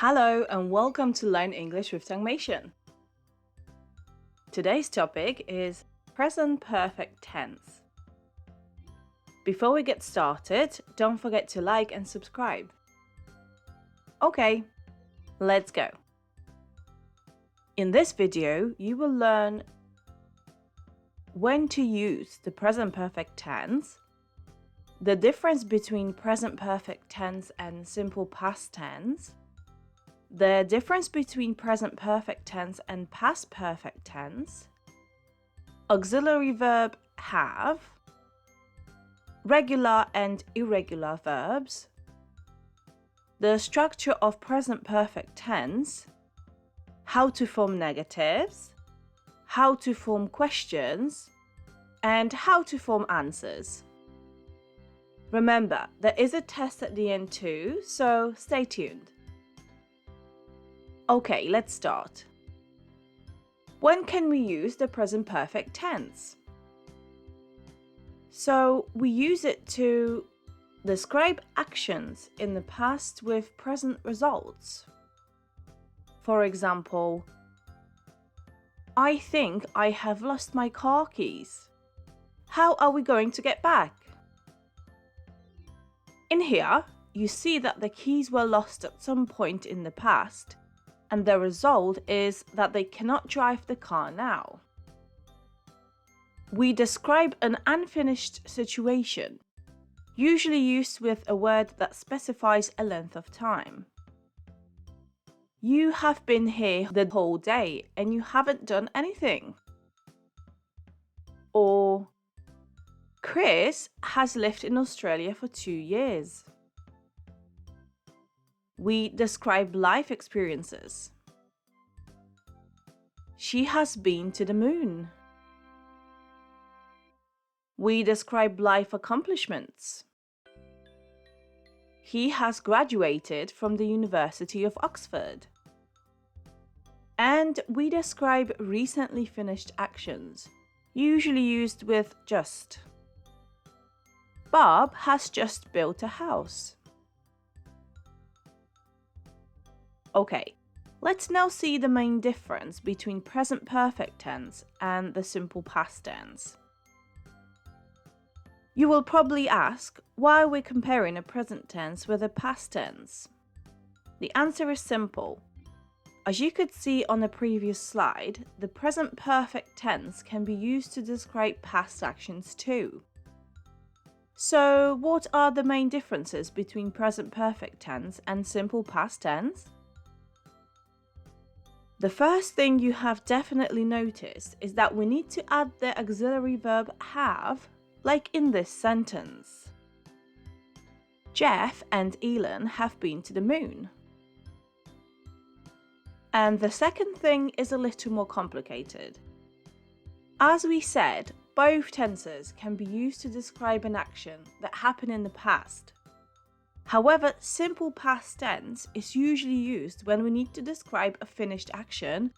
Hello and welcome to Learn English with Tangmation. Today's topic is present perfect tense. Before we get started, don't forget to like and subscribe. Okay, let's go. In this video, you will learn when to use the present perfect tense, the difference between present perfect tense and simple past tense, the difference between present perfect tense and past perfect tense, auxiliary verb have, regular and irregular verbs, the structure of present perfect tense, how to form negatives, how to form questions, and how to form answers. Remember, there is a test at the end too, so stay tuned. Okay, let's start. When can we use the present perfect tense? So we use it to describe actions in the past with present results. For example, I think I have lost my car keys. How are we going to get back? In here, you see that the keys were lost at some point in the past, and the result is that they cannot drive the car now. We describe an unfinished situation, usually used with a word that specifies a length of time. You have been here the whole day and you haven't done anything. Or, Chris has lived in Australia for 2 years. We describe life experiences. She has been to the moon. We describe life accomplishments. He has graduated from the University of Oxford. And we describe recently finished actions, usually used with just. Bob has just built a house. Okay, let's now see the main difference between present perfect tense and the simple past tense. You will probably ask why we're comparing a present tense with a past tense. The answer is simple. As you could see on the previous slide, the present perfect tense can be used to describe past actions too. So, what are the main differences between present perfect tense and simple past tense? The first thing you have definitely noticed is that we need to add the auxiliary verb have, like in this sentence. Jeff and Elon have been to the moon. And the second thing is a little more complicated. As we said, both tenses can be used to describe an action that happened in the past. However, simple past tense is usually used when we need to describe a finished action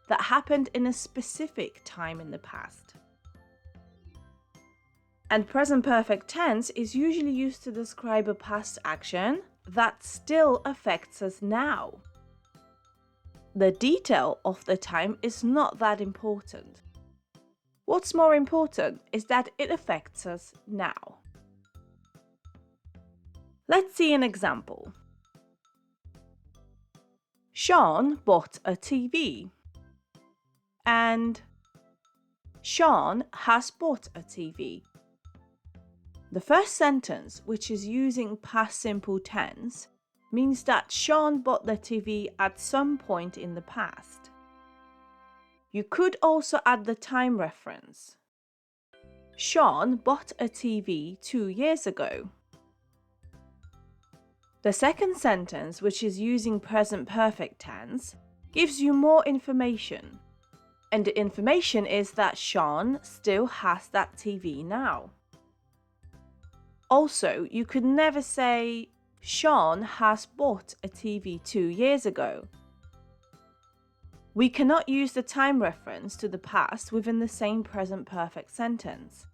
that happened in a specific time in the past. And present perfect tense is usually used to describe a past action that still affects us now. The detail of the time is not that important. What's more important is that it affects us now. Let's see an example. Sean bought a TV. And Sean has bought a TV. The first sentence, which is using past simple tense, means that Sean bought the TV at some point in the past. You could also add the time reference. Sean bought a TV 2 years ago. The second sentence, which is using present perfect tense, gives you more information. And the information is that Sean still has that TV now. Also, you could never say, Sean has bought a TV 2 years ago. We cannot use the time reference to the past within the same present perfect sentence.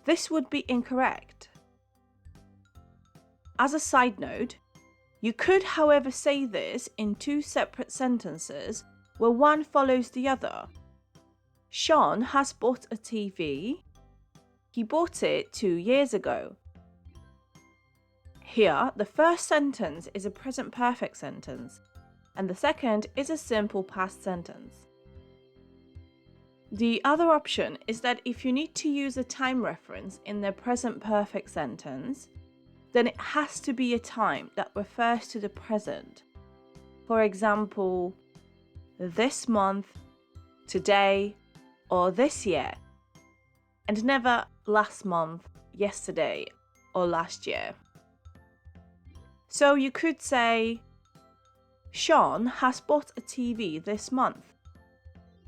This would be incorrect. As a side note, You could, however, say this in two separate sentences where one follows the other. Sean has bought a TV. He bought it 2 years ago. Here, the first sentence is a present perfect sentence, and the second is a simple past sentence. The other option is that if you need to use a time reference in the present perfect sentence, then it has to be a time that refers to the present. For example, this month, today, or this year, and never last month, yesterday, or last year. So you could say, Sean has bought a TV this month.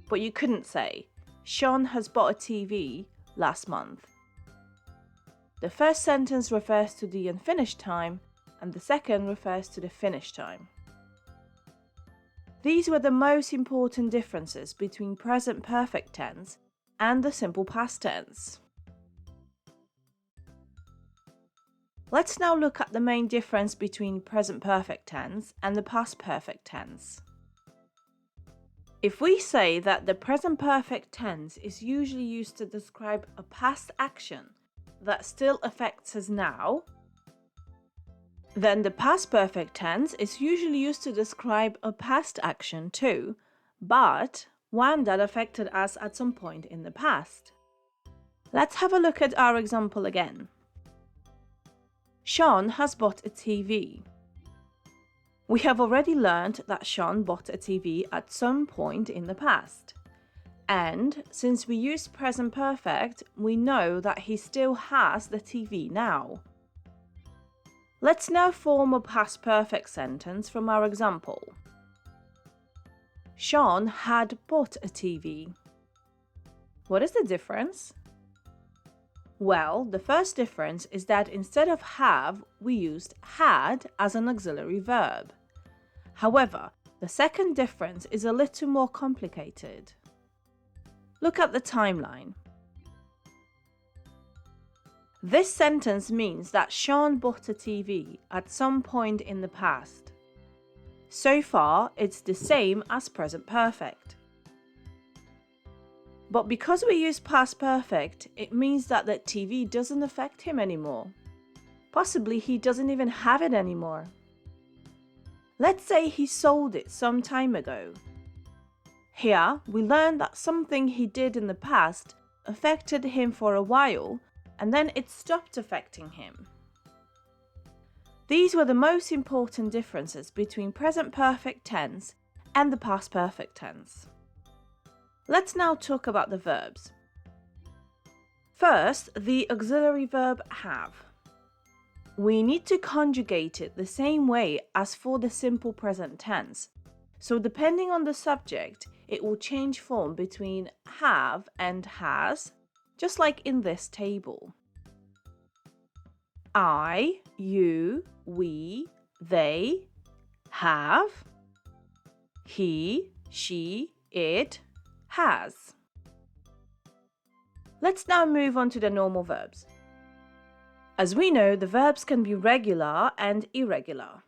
But you couldn't say, Sean has bought a TV last month. The first sentence refers to the unfinished time, and the second refers to the finished time. These were the most important differences between present perfect tense and the simple past tense. Let's now look at the main difference between present perfect tense and the past perfect tense. If we say that the present perfect tense is usually used to describe a past action that still affects us now, then the past perfect tense is usually used to describe a past action too, but one that affected us at some point in the past. Let's have a look at our example again. Sean has bought a TV. We have already learned that Sean bought a TV at some point in the past. And since we use present perfect, we know that he still has the TV now. Let's now form a past perfect sentence from our example. Sean had bought a TV. What is the difference? Well, the first difference is that instead of have, we used had as an auxiliary verb. However, the second difference is a little more complicated. Look at the timeline. This sentence means that Sean bought a TV at some point in the past. So far, it's the same as present perfect. But because we use past perfect, it means that the TV doesn't affect him anymore. Possibly he doesn't even have it anymore. Let's say he sold it some time ago. Here, we learn that something he did in the past affected him for a while, and then it stopped affecting him. These were the most important differences between present perfect tense and the past perfect tense. Let's now talk about the verbs. First, the auxiliary verb have. We need to conjugate it the same way as for the simple present tense. So depending on the subject, it will change form between have and has, just like in this table. I, you, we, they have. He, she, it has. Let's now move on to the normal verbs. As we know, the verbs can be regular and irregular.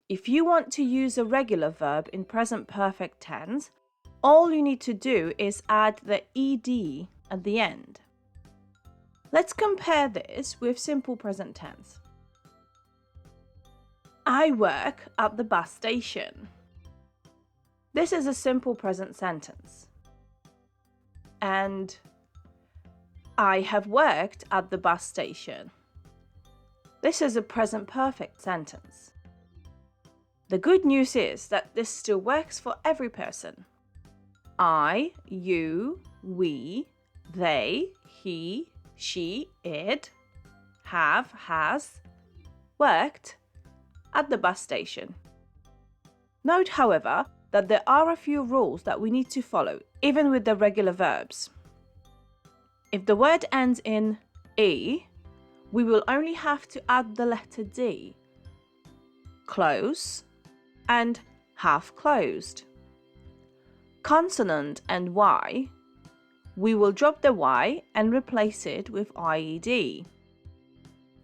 If you want to use a regular verb in present perfect tense, all you need to do is add the ed at the end. Let's compare this with simple present tense. I work at the bus station. This is a simple present sentence. And I have worked at the bus station. This is a present perfect sentence. The good news is that this still works for every person. I, you, we, they, he, she, it, have, has, worked at the bus station. Note, however, that there are a few rules that we need to follow, even with the regular verbs. If the word ends in E, we will only have to add the letter D, close, and half closed. Consonant and Y, we will drop the Y and replace it with IED.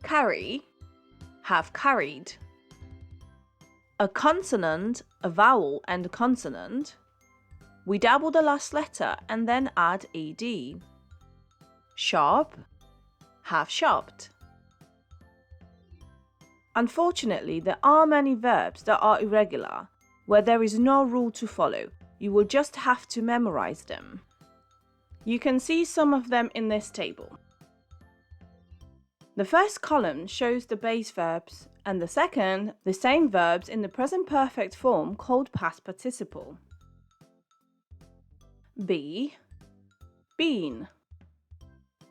Carry, have carried. a consonant, a vowel and a consonant, we double the last letter and then add ed. Sharp, have shopped. Unfortunately, there are many verbs that are irregular, where there is no rule to follow. You will just have to memorize them. You can see some of them in this table. The first column shows the base verbs, and the second, the same verbs in the present perfect form called past participle. Be, been.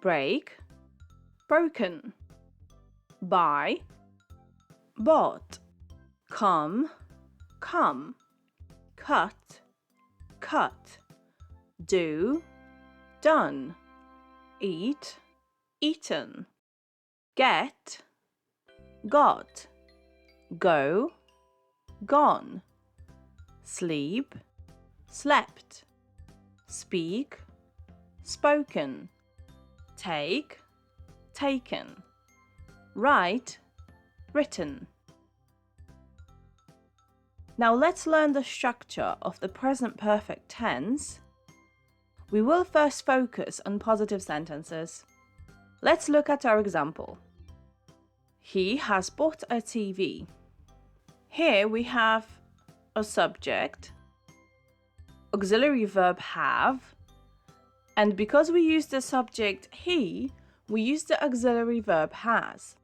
Break, broken. Buy, bought. Come, come. Cut, cut. Do, done. Eat, eaten. Get, got. Go, gone. Sleep, slept. Speak, spoken. Take, taken. Write, written. Now let's learn the structure of the present perfect tense. We will first focus on positive sentences. Let's look at our example. He has bought a TV. Here we have a subject, auxiliary verb have, and because we use the subject he, we use the auxiliary verb has.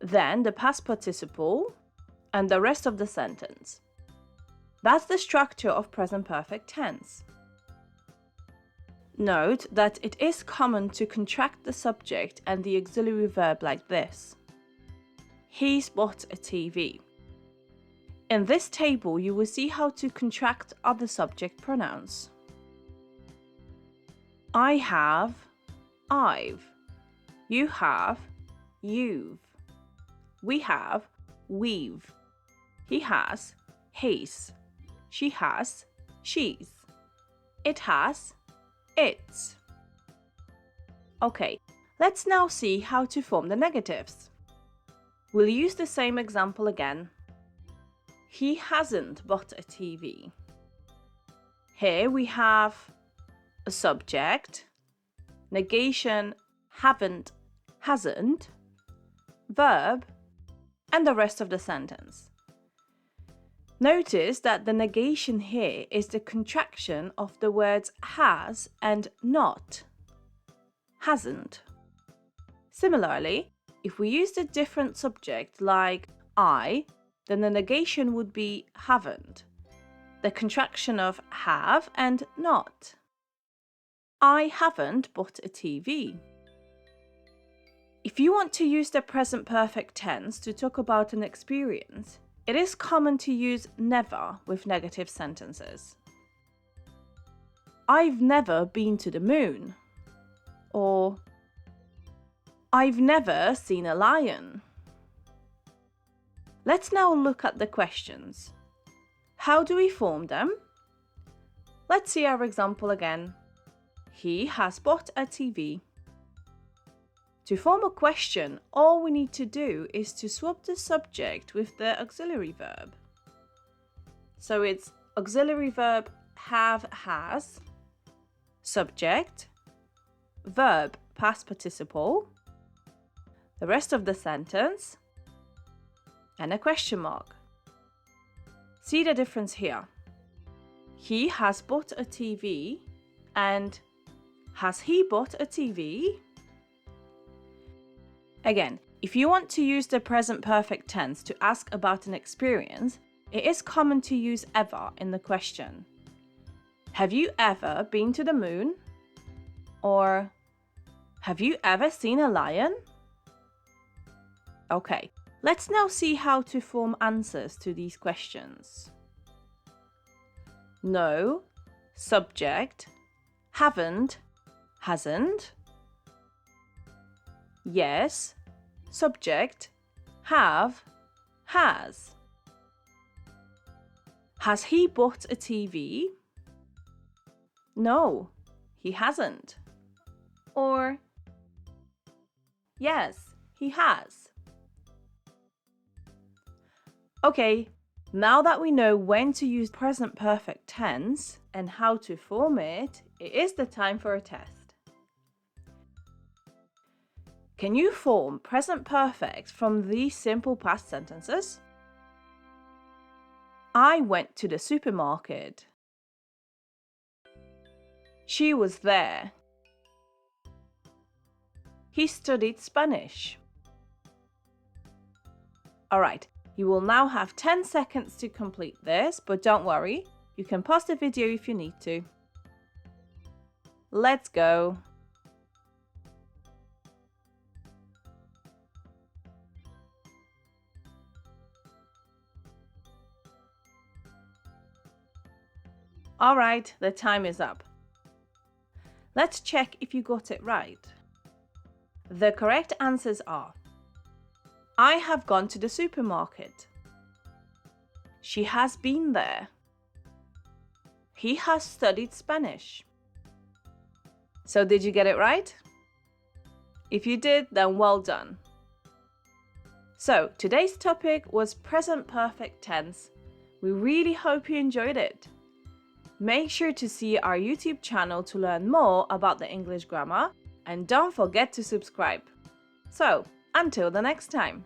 Then the past participle and the rest of the sentence. That's the structure of present perfect tense. Note that it is common to contract the subject and the auxiliary verb like this. He's bought a TV. In this table, you will see how to contract other subject pronouns. I have, I've. You have, you've. We have, we've. He has, he's. She has, she's. It has, its. Okay, let's now see how to form the negatives. We'll use the same example again. He hasn't bought a TV. Here we have a subject, negation haven't, hasn't, verb, and the rest of the sentence. Notice that the negation here is the contraction of the words has and not, hasn't. Similarly, if we used a different subject like I, then the negation would be haven't, the contraction of have and not. I haven't bought a TV. If you want to use the present perfect tense to talk about an experience, it is common to use never with negative sentences. I've never been to the moon. Or I've never seen a lion. Let's now look at the questions. How do we form them? Let's see our example again. He has bought a TV. To form a question, all we need to do is to swap the subject with the auxiliary verb. So it's auxiliary verb have, has, subject, verb past participle, the rest of the sentence, and a question mark. See the difference here. He has bought a TV and has he bought a TV? Again, if you want to use the present perfect tense to ask about an experience, it is common to use ever in the question. Have you ever been to the moon? Or have you ever seen a lion? Okay, let's now see how to form answers to these questions. No, subject, haven't, hasn't. Yes, subject, have, has. Has he bought a TV? No, he hasn't. Or yes, he has. Okay, Now that we know when to use present perfect tense and how to form it, it is the time for a test. Can you form present perfect from these simple past sentences? I went to the supermarket. She was there. He studied Spanish. Alright, you will now have 10 seconds to complete this, but don't worry, you can pause the video if you need to. Let's go! Alright, the time is up. Let's check if you got it right. The correct answers are: I have gone to the supermarket. She has been there. He has studied Spanish. So did you get it right? If you did, then well done. So today's topic was present perfect tense. We really hope you enjoyed it. Make sure to see our YouTube channel to learn more about the English grammar, and don't forget to subscribe. So, until the next time.